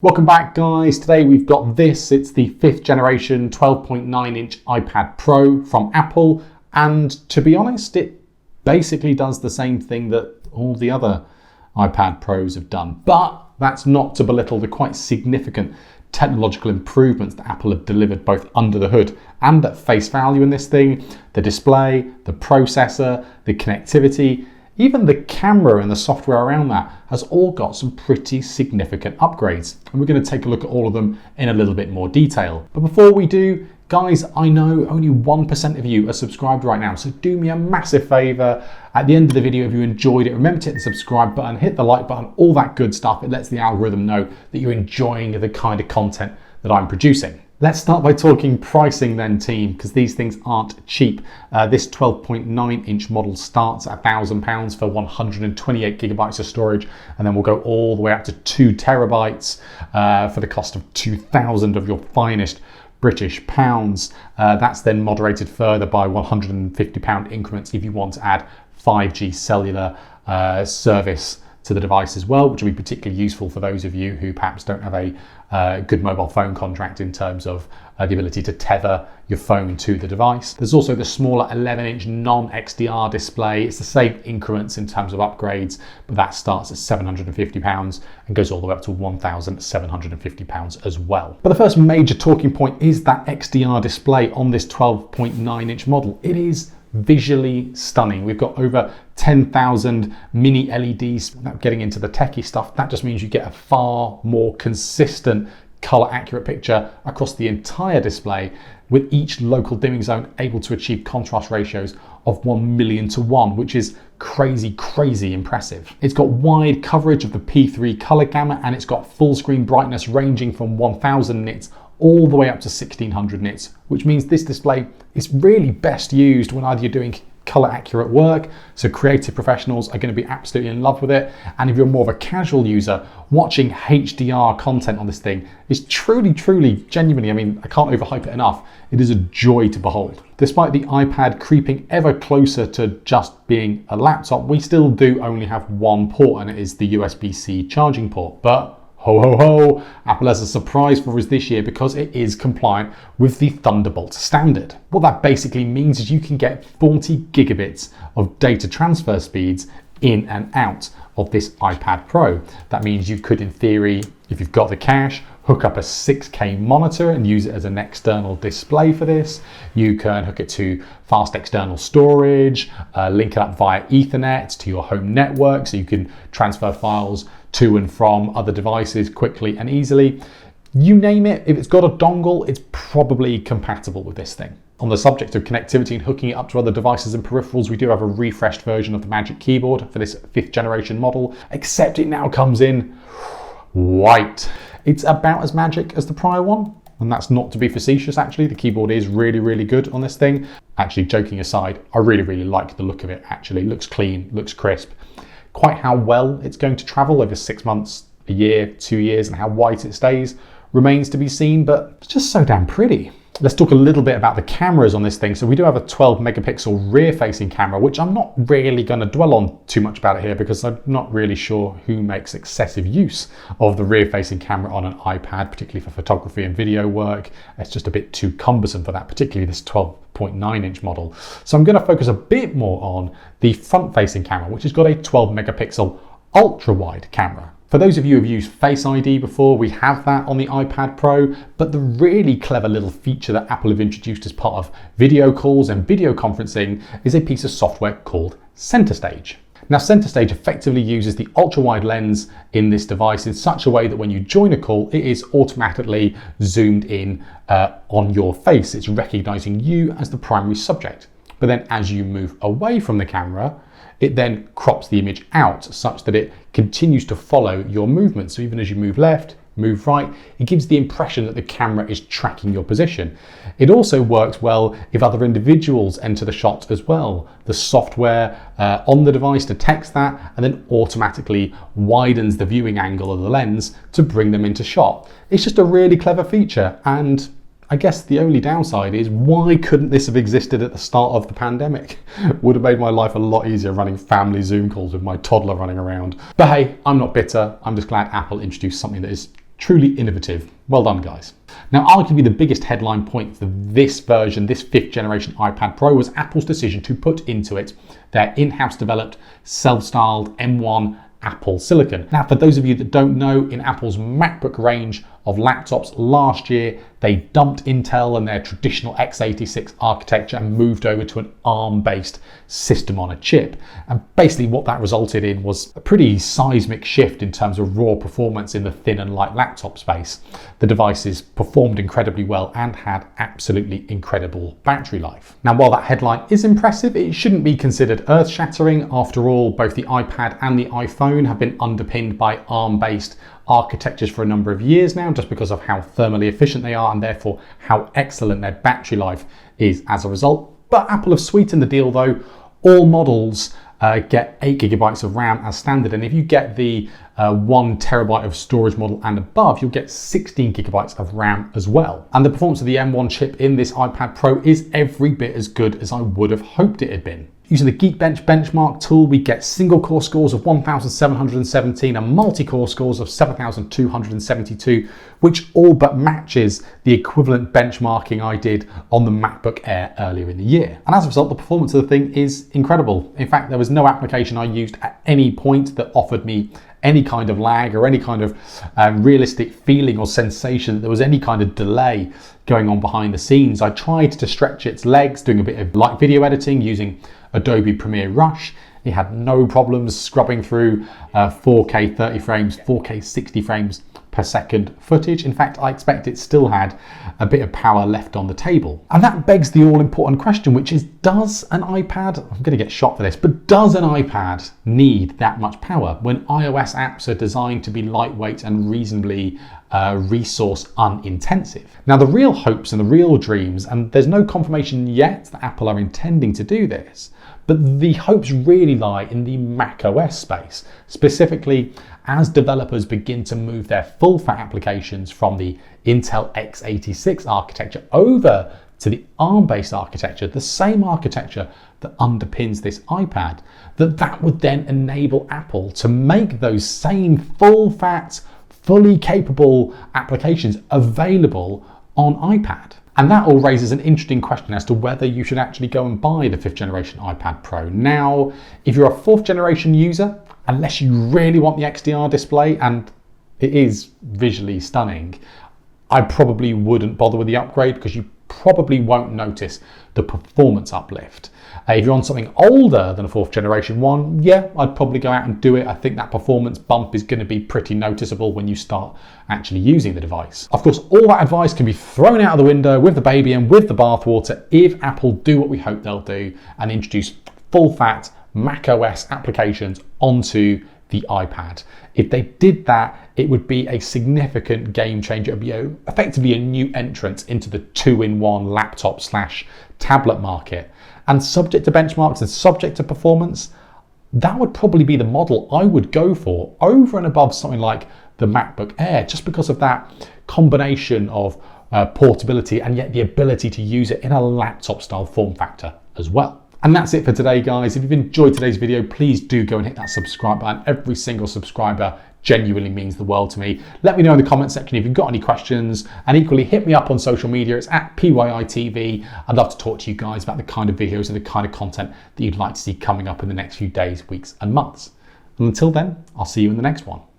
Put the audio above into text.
Welcome back, guys. Today we've got this. It's the 5th generation 12.9-inch iPad Pro from Apple, and to be honest, it basically does the same thing that all the other iPad Pros have done. But that's not to belittle the quite significant technological improvements that Apple have delivered both under the hood and at face value in this thing. The display, the processor, the connectivity, even the camera and the software around that has all got some pretty significant upgrades. And we're going to take a look at all of them in a little bit more detail. But before we do, guys, I know only 1% of you are subscribed right now, so do me a massive favor. At the end of the video, if you enjoyed it, remember to hit the subscribe button, hit the like button, all that good stuff. It lets the algorithm know that you're enjoying the kind of content that I'm producing. Let's start by talking pricing then, team, because these things aren't cheap. This 12.9-inch model starts at £1,000 for 128 gigabytes of storage, and then we'll go all the way up to 2 terabytes for the cost of 2,000 of your finest British pounds. That's then moderated further by £150 increments if you want to add 5G cellular service to the device as well, which will be particularly useful for those of you who perhaps don't have a good mobile phone contract in terms of the ability to tether your phone to the device. There's also the smaller 11-inch non-XDR display. It's the same increments in terms of upgrades, but that starts at £750 and goes all the way up to £1,750 as well. But the first major talking point is that XDR display on this 12.9-inch model. It is visually stunning. We've got over 10,000 mini LEDs. Without getting into the techie stuff, that just means you get a far more consistent color accurate picture across the entire display, with each local dimming zone able to achieve contrast ratios of 1,000,000 to 1, which is crazy impressive. It's got wide coverage of the P3 color gamut, and it's got full screen brightness ranging from 1000 nits all the way up to 1600 nits, which means this display is really best used when either you're doing color accurate work, so creative professionals are going to be absolutely in love with it, and if you're more of a casual user, watching HDR content on this thing is truly, genuinely, I mean, I can't overhype it enough, it is a joy to behold. Despite the iPad creeping ever closer to just being a laptop, we still do only have one port, and it is the USB-C charging port. But ho, Apple has a surprise for us this year because it is compliant with the Thunderbolt standard. What that basically means is you can get 40 gigabits of data transfer speeds in and out of this iPad Pro. That means you could, in theory, if you've got the cash, hook up a 6K monitor and use it as an external display for this. You can hook it to fast external storage, link it up via Ethernet to your home network so you can transfer files to and from other devices quickly and easily. You name it, if it's got a dongle, it's probably compatible with this thing. On the subject of connectivity and hooking it up to other devices and peripherals, we do have a refreshed version of the Magic Keyboard for this 5th generation model, except it now comes in white. It's about as magic as the prior one, and that's not to be facetious actually. The keyboard is really good on this thing. Actually, joking aside, I really like the look of it actually. It looks clean, looks crisp. Quite how well it's going to travel over 6 months, a year, 2 years, and how white it stays remains to be seen, but it's just so damn pretty. Let's talk a little bit about the cameras on this thing. So we do have a 12 megapixel rear facing camera, which I'm not really going to dwell on too much about it here because I'm not really sure who makes excessive use of the rear facing camera on an iPad, particularly for photography and video work. It's just a bit too cumbersome for that, particularly this 12.9-inch model. So I'm going to focus a bit more on the front facing camera, which has got a 12 megapixel ultra wide camera. For those of you who've used Face ID before, we have that on the iPad Pro, but the really clever little feature that Apple have introduced as part of video calls and video conferencing is a piece of software called Centerstage. Now, Centerstage effectively uses the ultra-wide lens in this device in such a way that when you join a call, it is automatically zoomed in on your face. It's recognizing you as the primary subject. But then as you move away from the camera, it then crops the image out such that it continues to follow your movement. So even as you move left, move right, it gives the impression that the camera is tracking your position. It also works well if other individuals enter the shot as well. The software on the device detects that and then automatically widens the viewing angle of the lens to bring them into shot. It's just a really clever feature, and I guess the only downside is, why couldn't this have existed at the start of the pandemic? Would have made my life a lot easier running family Zoom calls with my toddler running around. But hey, I'm not bitter. I'm just glad Apple introduced something that is Truly innovative. Well done, guys. Now, arguably the biggest headline point for this version, this 5th generation iPad Pro, was Apple's decision to put into it their in-house developed, self-styled M1 Apple Silicon. Now, for those of you that don't know, in Apple's MacBook range of laptops last year, they dumped Intel and their traditional x86 architecture and moved over to an ARM-based system on a chip. And basically what that resulted in was a pretty seismic shift in terms of raw performance in the thin and light laptop space. The devices performed incredibly well and had absolutely incredible battery life. Now, while that headline is impressive, it shouldn't be considered earth-shattering. After all, both the iPad and the iPhone have been underpinned by ARM-based architectures for a number of years now, just because of how thermally efficient they are and therefore how excellent their battery life is as a result. But Apple have sweetened the deal though. All models get 8 GB of RAM as standard, and if you get the 1 TB of storage model and above, you'll get 16 GB of RAM as well. And the performance of the M1 chip in this iPad Pro is every bit as good as I would have hoped it had been. Using the Geekbench benchmark tool, we get single core scores of 1,717 and multi-core scores of 7,272, which all but matches the equivalent benchmarking I did on the MacBook Air earlier in the year. And as a result, the performance of the thing is incredible. In fact, there was no application I used at any point that offered me any kind of lag or any kind of realistic feeling or sensation that there was any kind of delay going on behind the scenes. I tried to stretch its legs, doing a bit of light video editing using Adobe Premiere Rush. It had no problems scrubbing through 4K 30 frames, 4K 60 frames per second footage. In fact, I expect it still had a bit of power left on the table. And that begs the all-important question, which is, does an iPad, I'm going to get shot for this, but does an iPad need that much power when iOS apps are designed to be lightweight and reasonably resource unintensive? Now, the real hopes and the real dreams, and there's no confirmation yet that Apple are intending to do this, but the hopes really lie in the macOS space, specifically as developers begin to move their full-fat applications from the Intel x86 architecture over to the ARM-based architecture, the same architecture that underpins this iPad, that would then enable Apple to make those same full-fat, fully capable applications available on iPad. And that all raises an interesting question as to whether you should actually go and buy the 5th generation iPad Pro. Now, if you're a 4th generation user, unless you really want the XDR display, and it is visually stunning, I probably wouldn't bother with the upgrade because you probably won't notice the performance uplift. If you're on something older than a 4th generation one, yeah, I'd probably go out and do it. I think that performance bump is going to be pretty noticeable when you start actually using the device. Of course, all that advice can be thrown out of the window with the baby and with the bathwater if Apple do what we hope they'll do and introduce full-fat macOS applications onto the iPad. If they did that, it would be a significant game changer. It would be effectively a new entrance into the 2-in-1 laptop / tablet market. And subject to benchmarks and subject to performance, that would probably be the model I would go for over and above something like the MacBook Air, just because of that combination of portability and yet the ability to use it in a laptop style form factor as well. And that's it for today, guys. If you've enjoyed today's video, please do go and hit that subscribe button. Every single subscriber genuinely means the world to me. Let me know in the comment section if you've got any questions, and equally hit me up on social media. It's at PYITV. I'd love to talk to you guys about the kind of videos and the kind of content that you'd like to see coming up in the next few days, weeks and months. And until then, I'll see you in the next one.